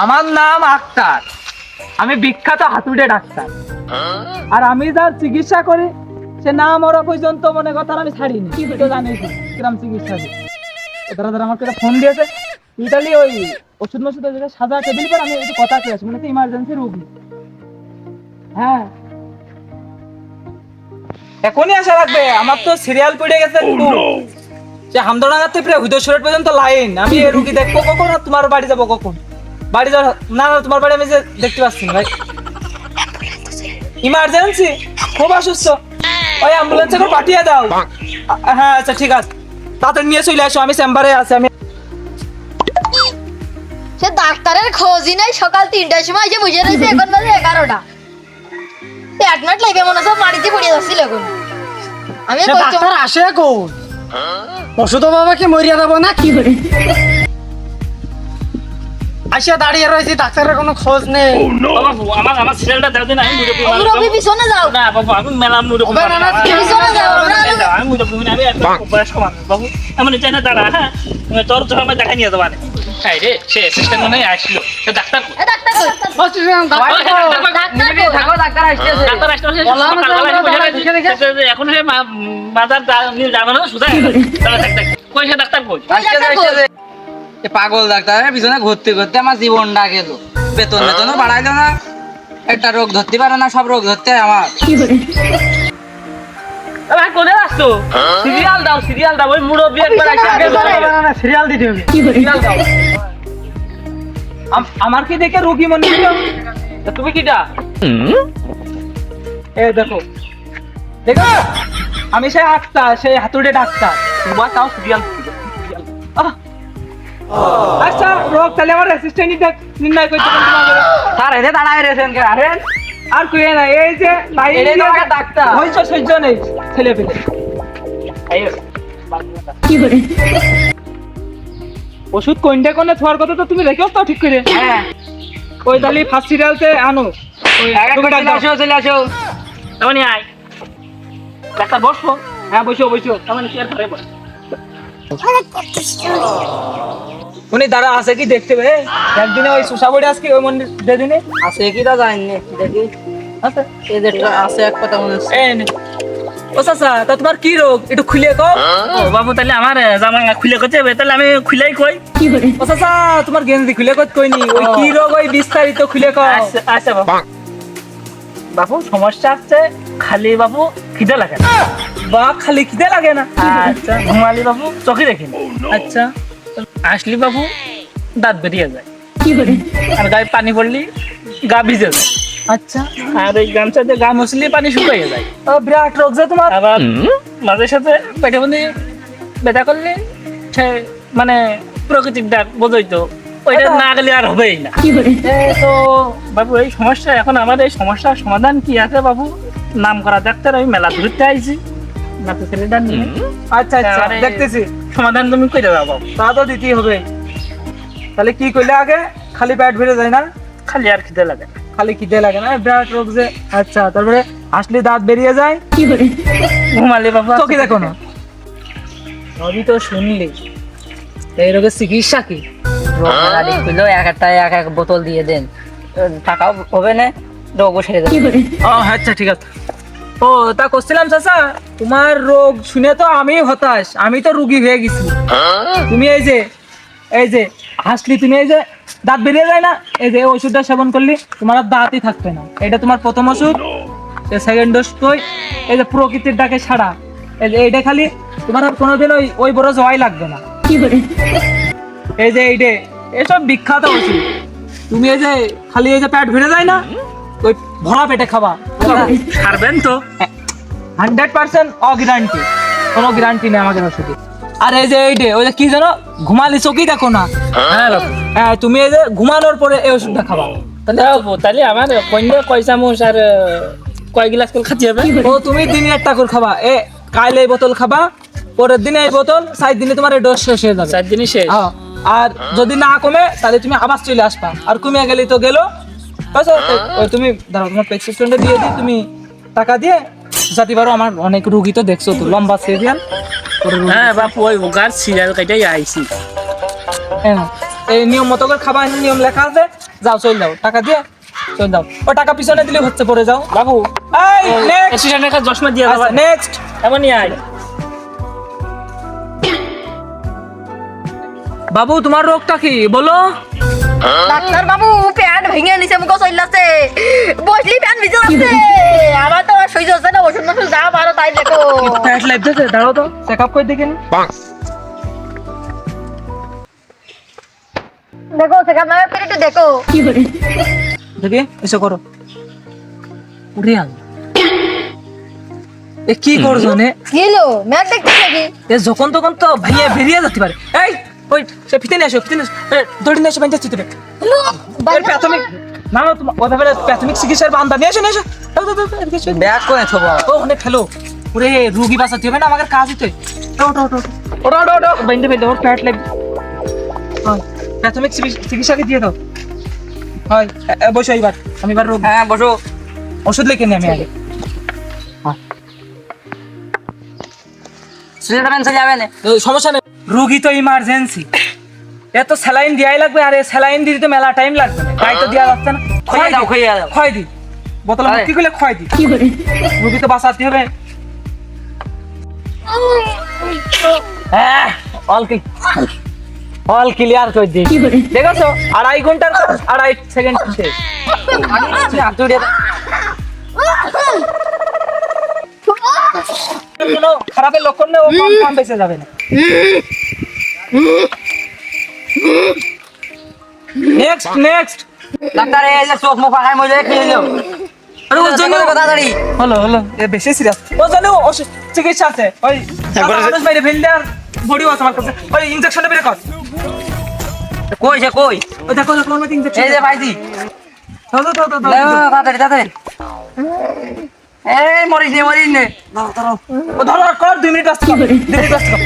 আমার নাম আক্তার, আমি বিখ্যাত হাতুড়ে ডাক্তার। আর আমি যার চিকিৎসা করি সে না মরা পর্যন্ত মনে কথা আমি ছাড়িনি। তো জানিস কিরম চিকিৎসা দিই। তারা আমাকে একটা ফোন দিয়েছে, ইতালি ওই ওষুধ মষুধ সাদা টেবিল পর আমি একটু কথা পেয়েছি, মানে ইমার্জেন্সি রোগী। হ্যাঁ এখনই আসা লাগবে, আমার তো সিরিয়াল পড়ে গেছে সে হামদড়াঙ্গা থেকে হুদয়শ্বর পর্যন্ত লাইন। আমি এই রুগী দেখবো কখন আর তোমার বাড়ি যাবো কখন? বাড়ি যাওয়া না না, তোমার বাড়ি আমি যে দেখতে পাচ্ছি না ভাই, ইমার্জেন্সি খুব অসুস্থ, ওই অ্যাম্বুলেন্সে করে পাঠিয়ে দাও। হ্যাঁ আচ্ছা ঠিক আছে, তাড়াতাড়ি নিয়ে চলে আসো, আমি চেম্বারে আছি। আমি সে ডাক্তারের খোঁজই নাই, সকাল 3টার সময় এসে বুঝে রয়েছে, এখন বাজে 11টা। 8 মিনিট লাগবে মনে সব মাটিতে পড়ে যাচ্ছিল এখন। আমি ডাক্তার আসে কোন ওষুধ বাবা কি মরিয়া দেবো না কি করে আসিয়া দাঁড়িয়ে রয়েছি, ডাক্তারের কোনো খোঁজ নেই। বাবু আমার আমার সিরিয়ালটা দাও দিন, আমি মুরব্বি মানুষ। রবি পিছনে যাও না বাবু আমি মেলা মুরব্বি হবে না, না, মানুষ। পিছনে যাও আমি মুরব্বি আমি এত বয়স কমান বাবু, এমন চাই না দাঁড়া। হ্যাঁ তোর তো আমি দেখা নিয়ে যাবো। হ্যাঁ রে সে অ্যাসিস্ট্যান্ট মনে আসলো, ডাক্তার এ ডাক্তার কই? ডাক্তার আসতেছে। ডাক্তার আসলে এখন সে বাজার যাবে না সুদা। কই সে ডাক্তার কই? পাগল ডাক্তার পিছনে ঘুরতে ঘুরতে আমার জীবনটা গেল। বেতন বেতনও বাড়াইলো না, একটা রোগ ধরতে পারে না, সব রোগ ধরতে আমার। ভাই কোথায় আসতো? সিরিয়াল দাও সিরিয়াল দাও, ওই মুরব্বি একবার সিরিয়াল দিতে হবে। সিরিয়াল দাও। আমার কি দেখে রোগী মনে হলো? তুমি কিটা? এই দেখো দেখো, আমি সেই আক্তার, সেই হাতুড়ে ডাক্তার। তোমার তাও সিরিয়াল আহ! আচ্ছা রোগ তাহলে আমার অ্যাসিস্ট্যান্টই নির্ণয় করতে পারবে না। স্যার এতে দাঁড়ায় রয়েছেন কে? আরেন আর কই না, এই যে লাইন এটাই তো দিয়ে আমার ডাক্তার। হইছ সহ্য নেই ছেলে পেলে। ওষুধ কোনটা কোনে থোয়ার কথা তো তুমি রেখেও তো ঠিক করে। হ্যাঁ ওই তাহলে ফার্স্ট সিরিয়ালতে আনো। ওই তুমি চলে ডাক্তার। আসো চলে আসো। তেমনি আয় ডাক্তার বসবো। হ্যাঁ বসো বসো। তেমনি চেয়ার ধরে বস। উনি দাঁড়া আছে কি দেখতে হবে। একদিনে ওই সুসাবড়ে আজকে ওই মন্দির যেদিনে আছে কি তা জানি দেখি। আছে এই যে আছে এক কথা মনে হচ্ছে। এই নে। ও চাচা তা তোমার কি রোগ একটু খুলে কও। ও বাবু তাহলে আমার জামা খুলে করতে হবে, তাহলে আমি খুলেই কই। ও চাচা তোমার গেঞ্জি খুলে কইনি, ওই কি রোগ ওই বিস্তারিত খুলে কও। আচ্ছা আচ্ছা বাবু। বাবু সমস্যা আছে খালি বাবু খিদে লাগে না। বা খালি খিদে লাগে না। আচ্ছা ঘুমালি বাবু চোখে দেখি না। আচ্ছা আসলি বাবু দাঁত বেরিয়ে যায়, আর গায়ে পানি পড়লি গা ভিজে যায়, আচ্ছা আর এই গামছাতে গা মুছলি পানি শুকিয়ে যায়। ও বিরাট রোগ যে তোমার। আবার মাঝে সাথে পেটে বন্দি ব্যথা করলে সে মানে প্রকৃতির ডাক বোঝই তো, ওইটা না গেলে আর হবেই না। তো বাবু এই সমস্যা, এখন আমার এই সমস্যার সমাধান কি আছে বাবু? নাম করা ডাক্তার, আমি মেলা ধরতে আইছি নাতি ছেলেটা নিয়ে। আচ্ছা আচ্ছা আরে, দেখতেছি। সমাধান তুমি করে দাও বাবু। তা তো দিতেই হবে। তাহলে কি কইলে আগে? খালি পেট ভরে যায় না? খালি আর খিদে লাগে না। খালি খিদে লাগে না, বিরাট রোগ যে। আচ্ছা তারপরে আসলে দাঁত বেরিয়ে যায়, ঘুমালে বাবু চোখে দেখো না। সবই তো শুনলি, এই রোগের চিকিৎসা কি? রোগ খুললেও এক একটা এক এক বোতল দিয়ে দেন, টাকাও হবে না, রোগও সেরে যাবে। ও আচ্ছা ঠিক আছে। ও তা করছিলাম চাচা, তোমার রোগ শুনে তো আমি হতাশ, আমি তো রুগী হয়ে গেছি। তুমি এই যে হাসলি, তুমি এই যে দাঁত বেরিয়ে যায় না, এই যে ওষুধটা সেবন করলি তোমার আর দাঁতই থাকবে না। এটা তোমার প্রথম ওষুধ। সেকেন্ড ডোজ তো এই যে প্রকৃতির ডাকে ছাড়া, এই যে এইটা খালি তোমার আর কোনোদিন ওই বড় জয় লাগবে না। এই যে এইটা এসব বিখ্যাত ওষুধ। তুমি এই যে খালি এই যে পেট ভরে যায় না, ওই ভরা পেটে খাবা। সারবেন তো? 100% অগ্যারান্টি, কোনো গ্যারান্টি নেই আমাদের ওষুধে। আর এই যে এইটা ওই যে কি জানো, ঘুমালি চোখই দেখো না। হ্যাঁ বাবু। হ্যাঁ তুমি এই যে ঘুমানোর পরে এই ওষুধটা খাবা। তাহলে আমার কয় চামচ আর কয় গ্লাস করে খাচ্ছি হবে? ও তুমি দিনে একটা করে খাবা। কাইলে এই বোতল খাবা, পরের দিনে এই বোতল, 4 দিনে তোমার এই ডোজ শেষ হয়ে যাবে। 4 দিনই শেষ। হ্যাঁ, আর যদি না কমে তাহলে তুমি আবার চলে আসবা, আর কমে গেলেই তো গেলো। ওই তুমি দাঁড়াও, তোমার প্রেসক্রিপশনটা দিয়ে দিই, তুমি টাকা দিয়ে যাতে পারো। আমার অনেক রুগী তো দেখছো তো, লম্বা সিরিয়াল। হ্যাঁ বাপু ওই ওগার সিরিয়াল কাটাই আইছি। এই নিয়ম মতো করে খাবার নিয়ম লেখা আছে, যাও চল যাও, টাকা দিয়ে চল যাও। ও টাকা পিছনে দিলে হচ্ছে, পরে যাও। বাবু এই নেক্সট, অ্যাসিস্ট্যান্টের কাছে চশমা দিয়ে আচ্ছা দেবেন নেক্সট। এমনই আয়। বাবু তোমার রোগটা কি বলো? ডাক্তার বাবু প্যান্ট ভেঙে নিছে, মুখ চললাছে, বসলি প্যান্ট ভিজে যাচ্ছে। আমার তো আর সহ্য হচ্ছে না, ওষুধ মশুদ যা পারো তাই দেখো। ফ্যাট লাগতেছে, দাঁড়াও তো চেকআপ করে দেখেন। দেখো সেখান থেকে একটু দেখো। দেখি এসে করো। রিয়াল এ কি করছো নে? কিলো ম্যাচ দেখতে নাকি? এ যখন তখন তো ভাইয়া বেরিয়ে যেতে পারে। এই ওই সে ফিতে নিয়ে আসো, ফিতে নিয়ে আসো, দড়ি নিয়ে এসে বাঁধতে চিতে প্রাথমিক না না তোমার কথা বলে প্রাথমিক চিকিৎসার বান্ধা নিয়ে এসো, নিয়ে এসো। দাও, দাও, দাও, এদিকে এসো। ব্যাগ করে থবো ও অনেক খেলো ওরে, রুগী বাঁচাতে হবে না, আমাদের কাজই তো। ওটা ওটা ওটা বাইন্দে ফেলতে ওর ফ্যাট লাগবে। হয় প্রাথমিক চিকিৎসাকে দিয়ে দাও। হয় বসো, এইবার আমি এবার রোগ হ্যাঁ বসো। ওষুধ লিখে নিই আমি আগে। সুইজারল্যান্ড যাবে না? সমস্যা নেই, রুগী তো ইমার্জেন্সি, এত স্যালাইন দেওয়াই লাগবে, আর স্যালাইন দিতে তো মেলা টাইম লাগবে না, তাই তো দেওয়া যাচ্ছে না। খাইয়ে দাও, খাইয়ে দাও। খয় দি বোতলে আরে। ভর্তি করলে খয় দি, রুগী তো বাঁচাতে হবে। হ্যাঁ অল ক্লিয়ার করে দিই, দেখেছো 2.5 ঘন্টার কাজ 2.5 সেকেন্ড শেষ। কোনো খারাপের লক্ষণ নেই, ও কনফার্ম বেঁচে যাবে না। Next next. ডাক্তার এই যে চোখ মুখ পাখায় মজা খেয়ে নিও। আরে ওর জন্য তাড়াতাড়ি হলো এ বেশি সিরিয়াস, ও জানো চিকিৎসা আছে, ওই মানুষ বাইরে ফেললে আর বডি আছে আমার কাছে, ওই ইনজেকশনটা বের কর। কই সে কই? ওই দেখো দেখো আমার ইনজেকশন, এই যে পাইছি। দাও দাও দাও দাও তাড়াতাড়ি তাড়াতাড়ি। এই মরিস নে মরিস নে। ও ধরো, কর 2 মিনিট আসতে, 2 মিনিট আসতে।